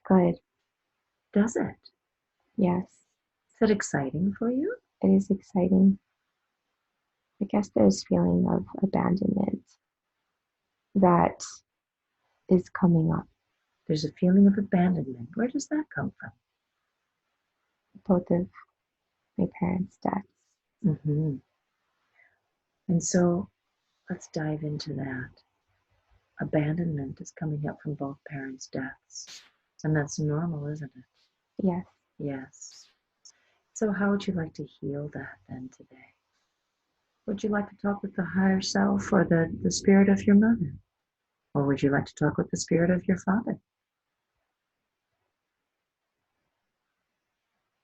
good. Does it? Yes, Is it exciting for you? it is exciting. I guess there's feeling of abandonment that is coming up. There's a feeling of abandonment. Where does that come from? Both of my parents' deaths. Mm-hmm. And so let's dive into that. Abandonment is coming up from both parents' deaths. And that's normal, isn't it? Yes, Yes. So how would you like to heal that then today? Would you like to talk with the higher self or the spirit of your mother? Or would you like to talk with the spirit of your father?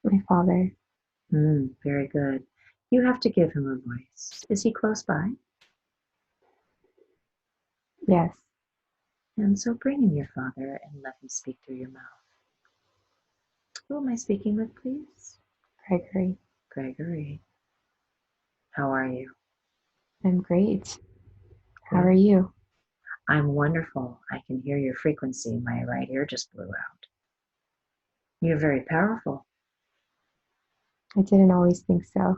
my father. Very good. You have to give him a voice. Is he close by? Yes, And so bring in your father and let him speak through your mouth. Who am I speaking with, please? Gregory. Gregory. How are you? I'm great. How Good. are you? I'm wonderful. I can hear your frequency. My right ear just blew out. You're very powerful. I didn't always think so.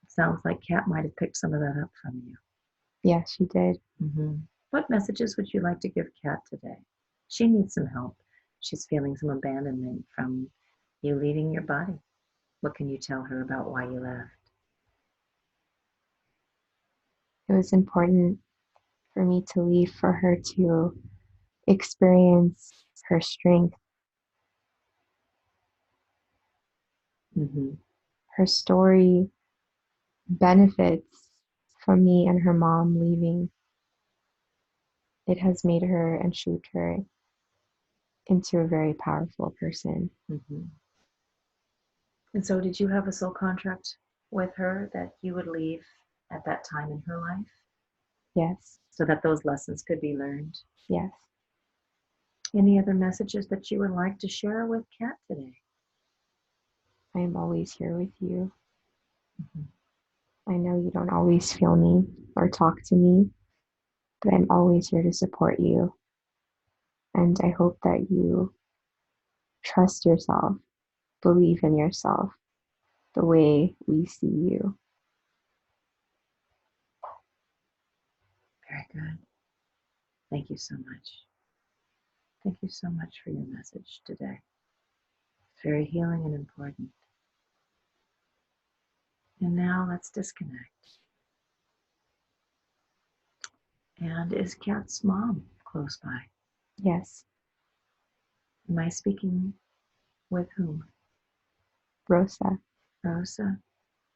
It sounds like Kat might have picked some of that up from you. Yes, she did. What messages would you like to give Kat today? She needs some help. She's feeling some abandonment from you leaving your body. What can you tell her about why you left? It was important for me to leave for her to experience her strength. Mm-hmm. Her story benefits from me and her mom leaving. It has made her and shaped her into a very powerful person. Mm-hmm. And so, did you have a soul contract with her that you would leave at that time in her life Yes, so that those lessons could be learned? yes. Any other messages that you would like to share with Kat today? I am always here with you. Mm-hmm. I know you don't always feel me or talk to me, but I'm always here to support you. And I hope that you trust yourself, believe in yourself the way we see you. Very good. Thank you so much. Thank you so much for your message today. It's very healing and important. And now let's disconnect. And is Kat's mom close by? Yes, Am I speaking with whom? Rosa. Rosa?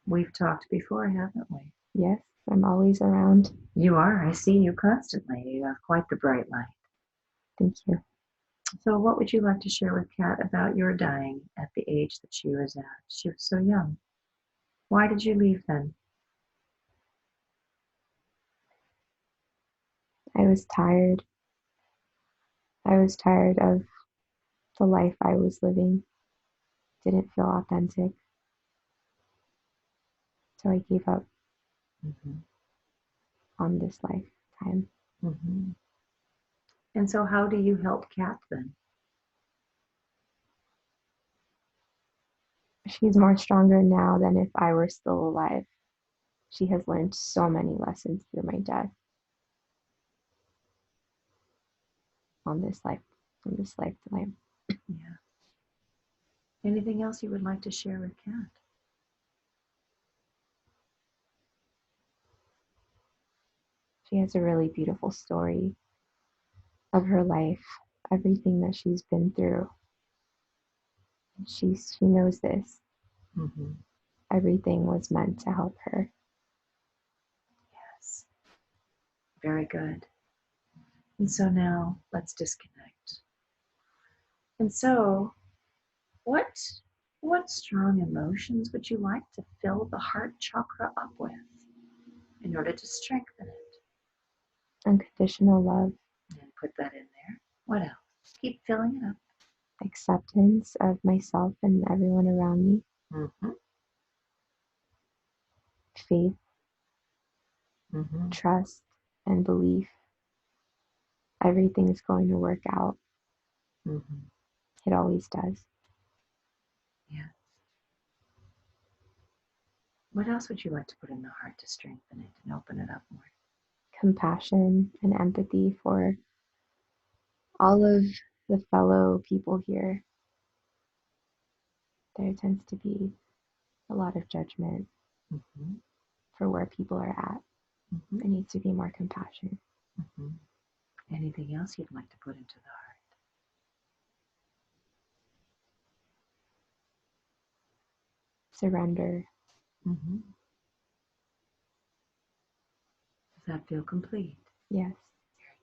We've talked before, haven't we? Yes, I'm always around. You are. I see you constantly. You have quite the bright light. Thank you. So what would you like to share with Kat about your dying at the age that she was at? She was so young. Why did you leave then? I was tired. I was tired of the life I was living. Didn't feel authentic. So I gave up Mm-hmm. on this lifetime. Mm-hmm. And so how do you help Kat then? She's more stronger now than if I were still alive. She has learned so many lessons through my death on this lifetime. Yeah. Anything else you would like to share with Kat? She has a really beautiful story of her life, everything that she's been through. She knows this. Mm-hmm. Everything was meant to help her. Yes. Very good. And so now let's disconnect. And so what strong emotions would you like to fill the heart chakra up with in order to strengthen it? Unconditional love, And put that in there. What else? Keep filling it up. acceptance of myself and everyone around me, Mm-hmm. faith, Mm-hmm. trust, and belief. Everything is going to work out. Mm-hmm. It always does. Yes. What else would you like to put in the heart to strengthen it and open it up more? Compassion and empathy for all of the fellow people here. There tends to be a lot of judgment Mm-hmm. for where people are at. Mm-hmm. There needs to be more compassion. Mm-hmm. Anything else you'd like to put into the heart? Surrender. Mm-hmm. Does that feel complete? Yes.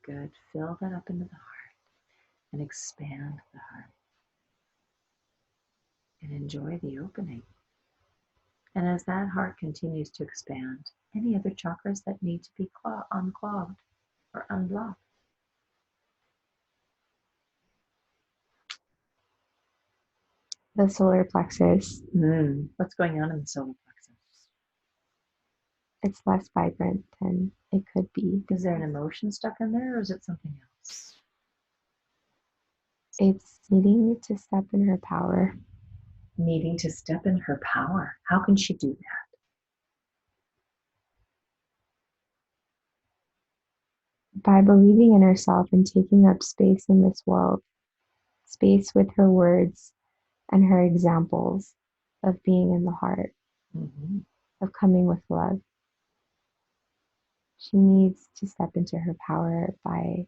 Very good. Fill that up into the heart and expand the heart. And enjoy the opening. And as that heart continues to expand, any other chakras that need to be unclogged or unblocked? The solar plexus, What's going on in the solar plexus? it's less vibrant than it could be. Is there an emotion stuck in there, or is it something else? It's needing to step in her power. Needing to step in her power. How can she do that? By believing in herself and taking up space in this world, space with her words and her examples of being in the heart, Mm-hmm. of coming with love. She needs to step into her power by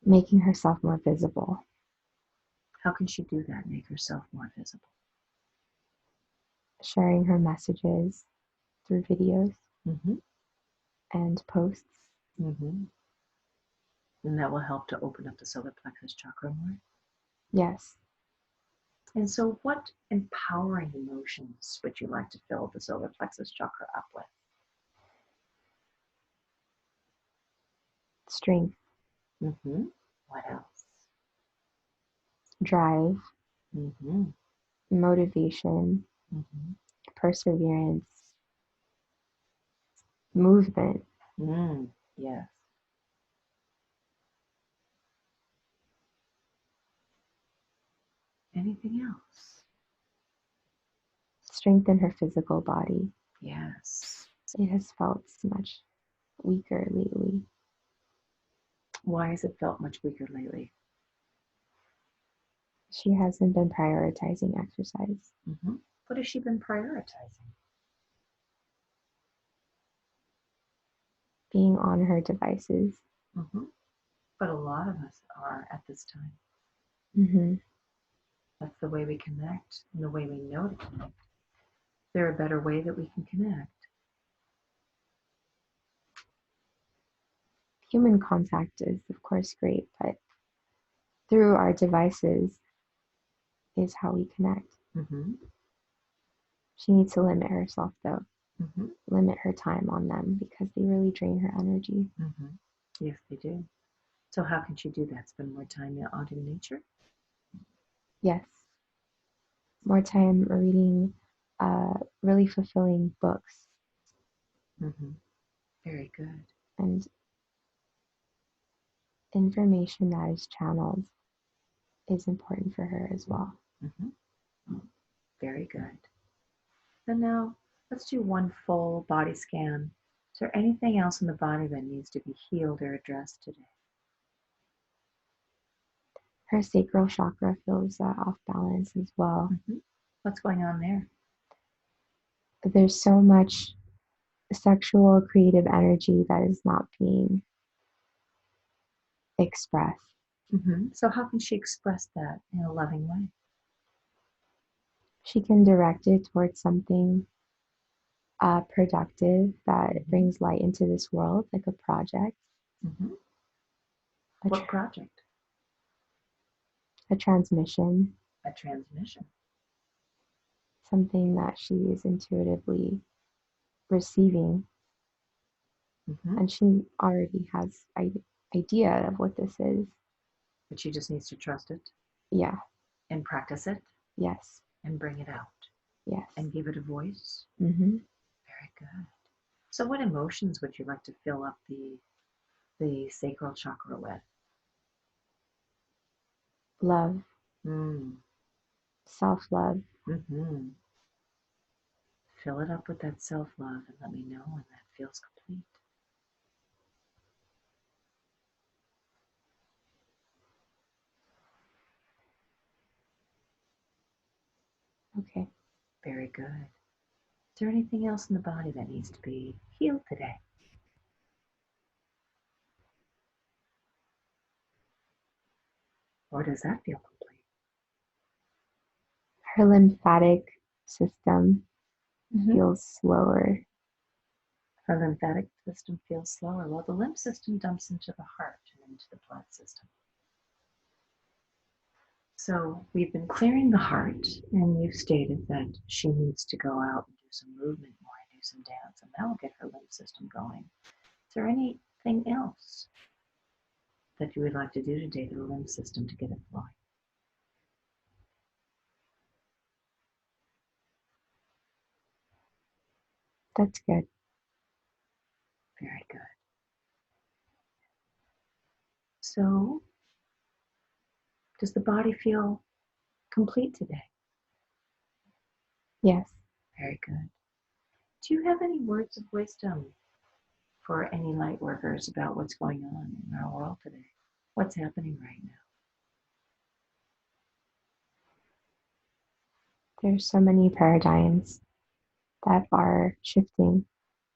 making herself more visible. How can she do that? Make herself more visible. Sharing her messages through videos Mm-hmm. and posts. Mm-hmm. And that will help to open up the solar plexus chakra more. Yes. And so, what empowering emotions would you like to fill the solar plexus chakra up with? Strength, Mm-hmm. What else? drive, Mm-hmm. motivation, Mm-hmm. perseverance, movement, Yes. Anything else? strength in her physical body. Yes. It has felt much weaker lately. Why has it felt much weaker lately? She hasn't been prioritizing exercise. Mm-hmm. What has she been prioritizing? Being on her devices. Mm-hmm. But a lot of us are at this time. Mm-hmm. That's the way we connect and the way we know to connect. Is there a better way that we can connect? Human contact is, of course, great, but through our devices is how we connect. Mm-hmm. She needs to limit herself, though. Mm-hmm. Limit her time on them because they really drain her energy. Mm-hmm. Yes, they do. So how can she do that? Spend more time out in nature? Yes. More time reading really fulfilling books. Mm-hmm. Very good. And information that is channeled is important for her as well. Mm-hmm. Very good. And now let's do one full body scan. Is there anything else in the body that needs to be healed or addressed today? Her sacral chakra feels off balance as well. Mm-hmm. What's going on there? There's so much sexual creative energy that is not being expressed. Mm-hmm. So how can she express that in a loving way? She can direct it towards something productive that Mm-hmm. brings light into this world, like a project, Mm-hmm. a, What project? a transmission, A transmission. something that she is intuitively receiving. Mm-hmm. And she already has idea of what this is. But she just needs to trust it Yeah. and practice it Yes. and bring it out Yes. and give it a voice. Mm-hmm. Very good. So what emotions would you like to fill up the sacral chakra with? love, Mm. self-love. Mm-hmm. Fill it up with that self-love and let me know when that feels complete. Okay. Very good. Is there anything else in the body that needs to be healed today? Or does that feel complete? Her lymphatic system Mm-hmm. feels slower. Her lymphatic system feels slower. Well, the lymph system dumps into the heart and into the blood system. So we've been clearing the heart, and you've stated that she needs to go out and do some movement more and do some dance, and that will get her lymph system going. Is there anything else that you would like to do today to the lymph system to get it flowing? That's good. Very good. So, does the body feel complete today? Yes. Very good. Do you have any words of wisdom for any light workers about what's going on in our world today? What's happening right now? There's so many paradigms that are shifting,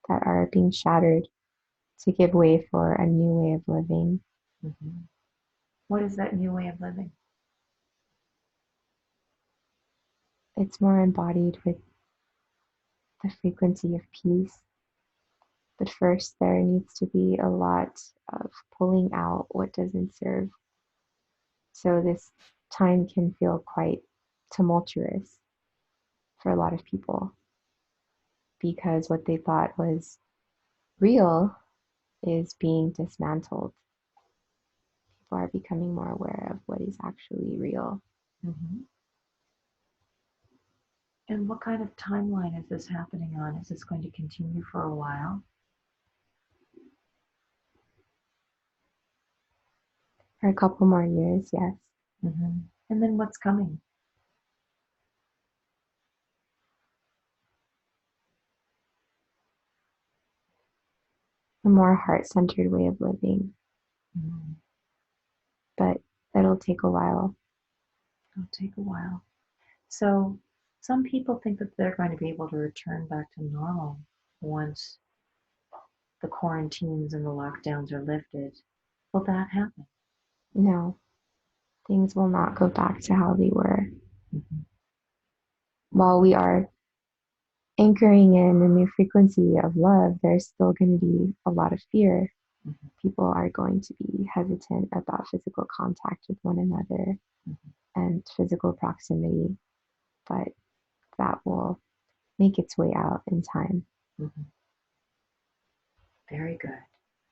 that are being shattered to give way for a new way of living. Mm-hmm. What is that new way of living? It's more embodied with the frequency of peace. But first, there needs to be a lot of pulling out what doesn't serve. So this time can feel quite tumultuous for a lot of people because what they thought was real is being dismantled. People are becoming more aware of what is actually real. Mm-hmm. And what kind of timeline is this happening on? Is this going to continue for a while? For a couple more years, yes. Mm-hmm. And then what's coming? A more heart centered way of living, Mm-hmm. but that'll take a while. It'll take a while. So some people think that they're going to be able to return back to normal once the quarantines and the lockdowns are lifted. Will that happen? No, things will not go back to how they were. Mm-hmm. While we are anchoring in a new frequency of love, there's still going to be a lot of fear. Mm-hmm. People are going to be hesitant about physical contact with one another Mm-hmm. and physical proximity, but that will make its way out in time. Mm-hmm. Very good.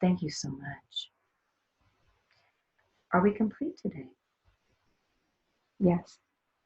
Thank you so much. Are we complete today? Yes.